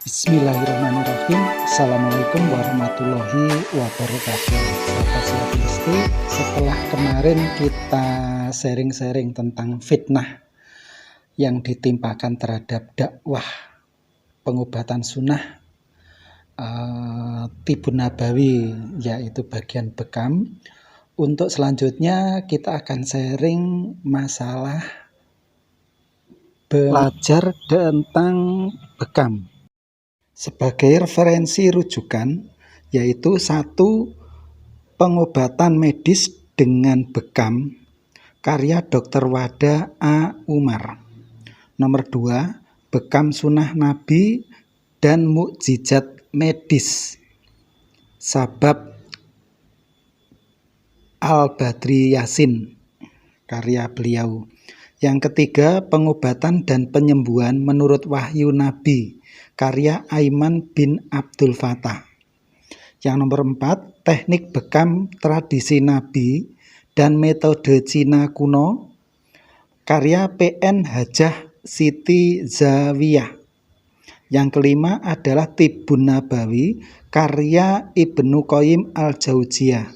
Bismillahirrahmanirrahim. Assalamualaikum warahmatullahi wabarakatuh. Sahabat Silapisti, setelah kemarin kita sharing-sharing tentang fitnah yang ditimpakan terhadap dakwah pengobatan sunnah Tibun Nabawi, yaitu bagian bekam. Untuk selanjutnya kita akan sharing masalah belajar tentang bekam. Sebagai referensi rujukan, yaitu satu, pengobatan medis dengan bekam, karya Dr. Wada A. Umar. Nomor 2, bekam sunnah Nabi dan mukjizat medis, Sabab Al-Badri Yasin, karya beliau. Yang ketiga, pengobatan dan penyembuhan menurut wahyu Nabi, karya Aiman bin Abdul Fattah. Yang nomor 4, teknik bekam tradisi Nabi dan metode Cina kuno, karya PN Hajah Siti Zawiyah. Yang kelima adalah Tibun Nabawi, karya Ibnu Qayyim Al-Jauziyah,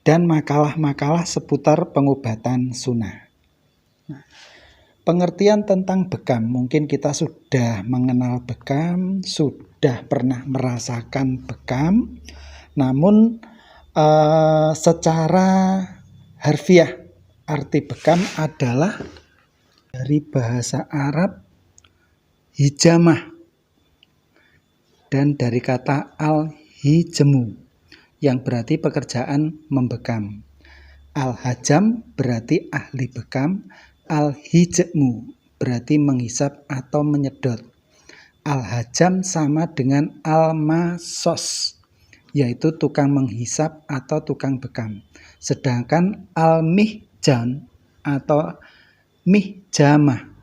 dan makalah-makalah seputar pengobatan sunnah. Pengertian tentang bekam, mungkin kita sudah mengenal bekam, sudah pernah merasakan bekam, namun secara harfiah arti bekam adalah dari bahasa Arab hijamah dan dari kata al-hijmu yang berarti pekerjaan membekam. Al-hajam berarti ahli bekam, al-hijmu berarti menghisap atau menyedot. Al-hajam sama dengan al-masos, yaitu tukang menghisap atau tukang bekam. Sedangkan al-mihjan atau mihjamah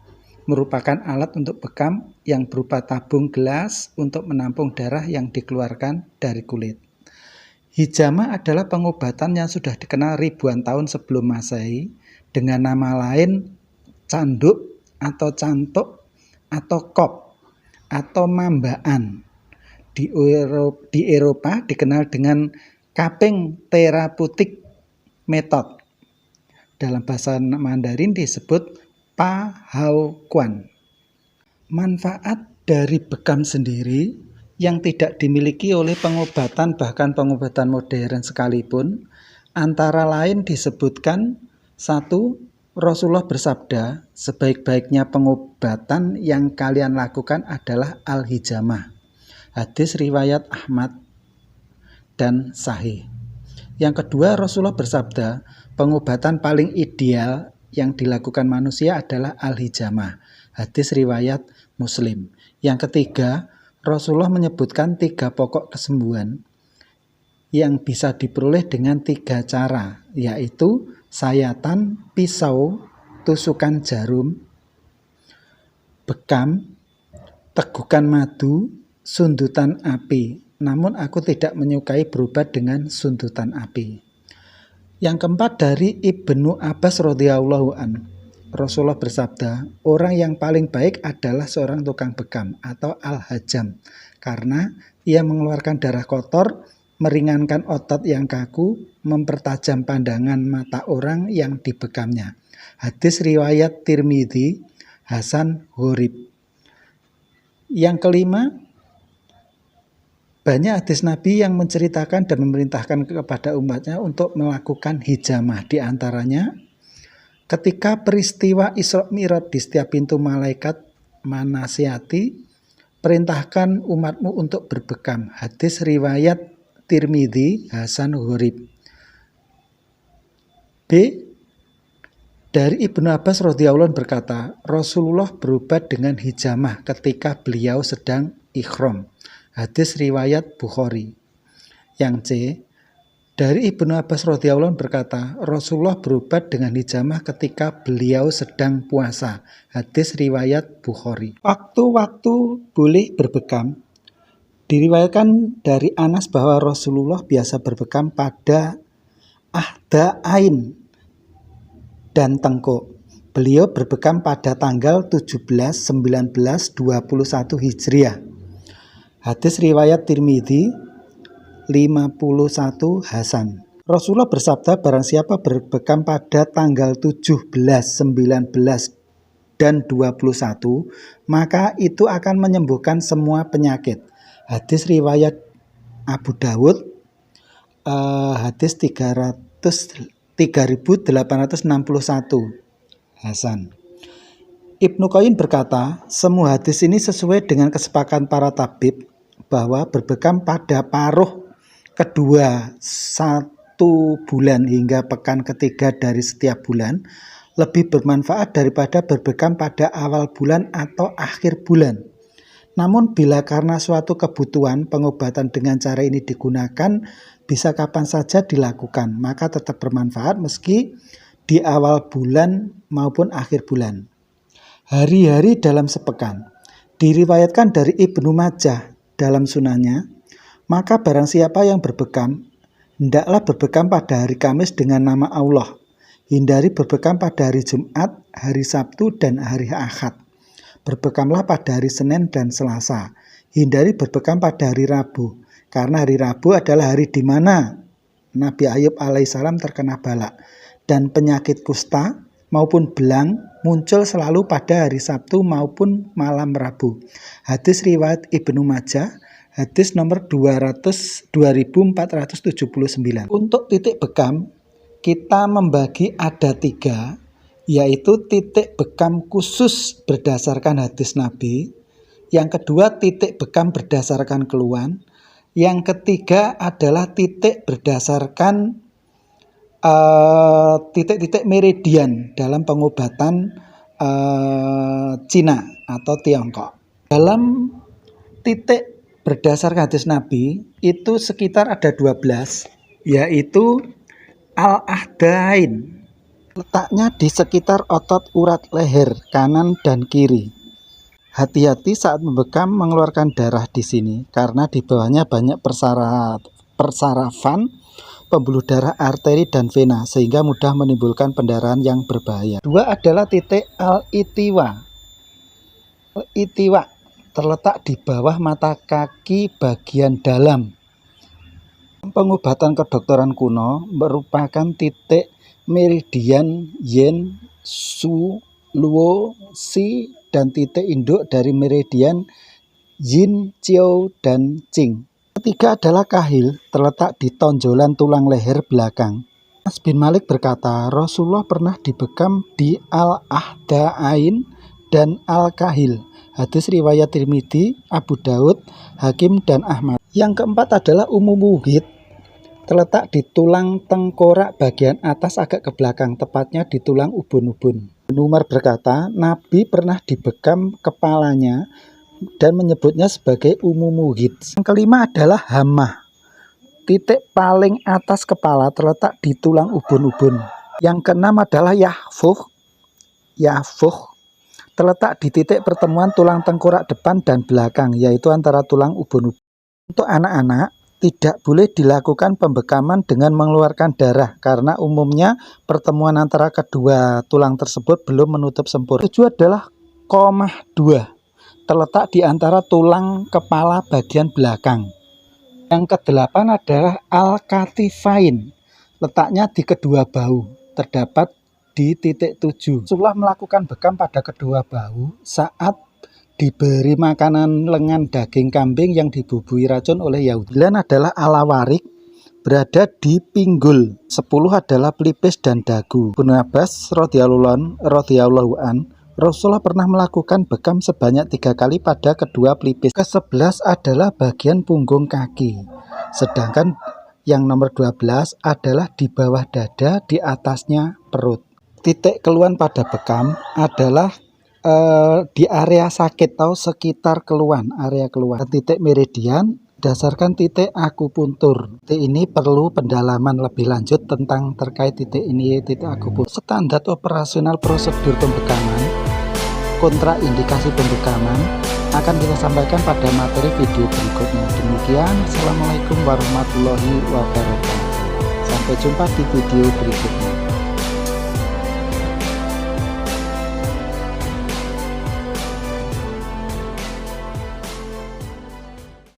merupakan alat untuk bekam yang berupa tabung gelas untuk menampung darah yang dikeluarkan dari kulit. Hijamah adalah pengobatan yang sudah dikenal ribuan tahun sebelum Masehi dengan nama lain canduk atau cantuk atau kop atau mambaan. Di Eropa dikenal dengan cupping therapeutic method. Dalam bahasa Mandarin disebut Pa Hao Quan. Manfaat dari bekam sendiri yang tidak dimiliki oleh pengobatan, bahkan pengobatan modern sekalipun, antara lain disebutkan: 1. Rasulullah bersabda, sebaik-baiknya pengobatan yang kalian lakukan adalah al-hijamah. Hadis riwayat Ahmad dan sahih. Yang kedua, Rasulullah bersabda, pengobatan paling ideal yang dilakukan manusia adalah al-hijamah. Hadis riwayat Muslim. Yang ketiga, Rasulullah menyebutkan 3 pokok kesembuhan yang bisa diperoleh dengan 3 cara, yaitu sayatan, pisau, tusukan jarum, bekam, tegukan madu, sundutan api. Namun aku tidak menyukai berobat dengan sundutan api. Yang keempat, dari Ibnu Abbas radhiyallahu anhu, Rasulullah bersabda, orang yang paling baik adalah seorang tukang bekam atau al-hajam, karena ia mengeluarkan darah kotor, meringankan otot yang kaku, mempertajam pandangan mata orang yang dibekamnya. Hadis riwayat Tirmidzi, Hasan Gharib. Yang kelima, banyak hadis Nabi yang menceritakan dan memerintahkan kepada umatnya untuk melakukan hijamah. Di antaranya, ketika peristiwa Isra Mi'raj di setiap pintu malaikat menasihati, perintahkan umatmu untuk berbekam. Hadis riwayat Tirmidzi, Hasan Gharib. B. Dari Ibnu Abbas radhiyallahu anhu berkata, Rasulullah berobat dengan hijamah ketika beliau sedang ikhram. Hadis riwayat Bukhari. Yang C. Dari Ibnu Abbas radhiyallahu anhu berkata, Rasulullah berobat dengan hijamah ketika beliau sedang puasa. Hadis riwayat Bukhari. Waktu-waktu boleh berbekam. Diriwayatkan dari Anas bahwa Rasulullah biasa berbekam pada ahda ain dan tengkuk. Beliau berbekam pada tanggal 17, 19, 21 Hijriah. Hadis riwayat Tirmidzi 51 Hasan. Rasulullah bersabda, barang siapa berbekam pada tanggal 17, 19, dan 21, maka itu akan menyembuhkan semua penyakit. Hadis riwayat Abu Dawud, hadis 3861 Hasan. Ibnu Qayyim berkata, semua hadis ini sesuai dengan kesepakatan para tabib bahwa berbekam pada paruh kedua 1 bulan hingga pekan ketiga dari setiap bulan lebih bermanfaat daripada berbekam pada awal bulan atau akhir bulan. Namun bila karena suatu kebutuhan pengobatan dengan cara ini digunakan bisa kapan saja dilakukan, maka tetap bermanfaat meski di awal bulan maupun akhir bulan. Hari-hari dalam sepekan. Diriwayatkan dari Ibnu Majah dalam sunannya, maka barang siapa yang berbekam, hendaklah berbekam pada hari Kamis dengan nama Allah. Hindari berbekam pada hari Jumat, hari Sabtu, dan hari Ahad. Berbekamlah pada hari Senin dan Selasa. Hindari berbekam pada hari Rabu, karena hari Rabu adalah hari di mana Nabi Ayub alaihissalam terkena bala, dan penyakit kusta maupun belang muncul selalu pada hari Sabtu maupun malam Rabu. Hadis riwayat Ibnu Majah, hadis nomor 2479. Untuk titik bekam, kita membagi ada 3, yaitu titik bekam khusus berdasarkan hadis Nabi, yang kedua titik bekam berdasarkan keluhan, yang ketiga adalah titik berdasarkan titik-titik meridian dalam pengobatan Cina atau Tiongkok. Dalam titik berdasarkan hadis Nabi itu sekitar ada 12, yaitu Al-Ahdain. Letaknya di sekitar otot urat leher kanan dan kiri. Hati-hati saat membekam mengeluarkan darah di sini karena di bawahnya banyak persarafan pembuluh darah arteri dan vena sehingga mudah menimbulkan pendarahan yang berbahaya. 2 adalah titik al-itiwa. Al-itiwa terletak di bawah mata kaki bagian dalam. Pengobatan kedokteran kuno merupakan titik meridian yin, su, luo, si, dan titik induk dari meridian yin, qiu, dan qing. Ketiga adalah kahil, terletak di tonjolan tulang leher belakang. Anas bin Malik berkata, Rasulullah pernah dibekam di Al-Ahdain dan Al-Kahil. Hadis riwayat Tirmidzi, Abu Daud, Hakim, dan Ahmad. Yang keempat adalah umuwuhid, terletak di tulang tengkorak bagian atas agak ke belakang, tepatnya di tulang ubun-ubun. Umar berkata, Nabi pernah dibekam kepalanya dan menyebutnya sebagai umuwuhid. Yang kelima adalah hamah. Titik paling atas kepala terletak di tulang ubun-ubun. Yang keenam adalah yahfuh. Yahfuh terletak di titik pertemuan tulang tengkorak depan dan belakang, yaitu antara tulang ubun-ubun. Untuk anak-anak, tidak boleh dilakukan pembekaman dengan mengeluarkan darah karena umumnya pertemuan antara kedua tulang tersebut belum menutup sempurna. 7 adalah qomah 2. Terletak di antara tulang kepala bagian belakang. Yang ke-8 adalah al-katifain. Letaknya di kedua bahu. Terdapat di titik 7. Rasulullah melakukan bekam pada kedua bahu saat diberi makanan lengan daging kambing yang dibubuhi racun oleh Yahudi. 9 adalah alawarik, berada di pinggul. 10 adalah pelipis dan dagu. Ibnu Abbas radhiyallahu an, Rasulullah pernah melakukan bekam sebanyak 3 kali pada kedua pelipis. Ke-11 adalah bagian punggung kaki. Sedangkan yang nomor 12 adalah di bawah dada, di atasnya perut. Titik keluhan pada bekam adalah di area sakit atau sekitar keluhan, area keluhan. Titik meridian berdasarkan titik akupuntur. Titik ini perlu pendalaman lebih lanjut tentang terkait titik ini, titik akupuntur. Standar operasional prosedur pembekaman, kontraindikasi pembekaman akan kita sampaikan pada materi video berikutnya. Demikian, Assalamualaikum warahmatullahi wabarakatuh. Sampai jumpa di video berikutnya.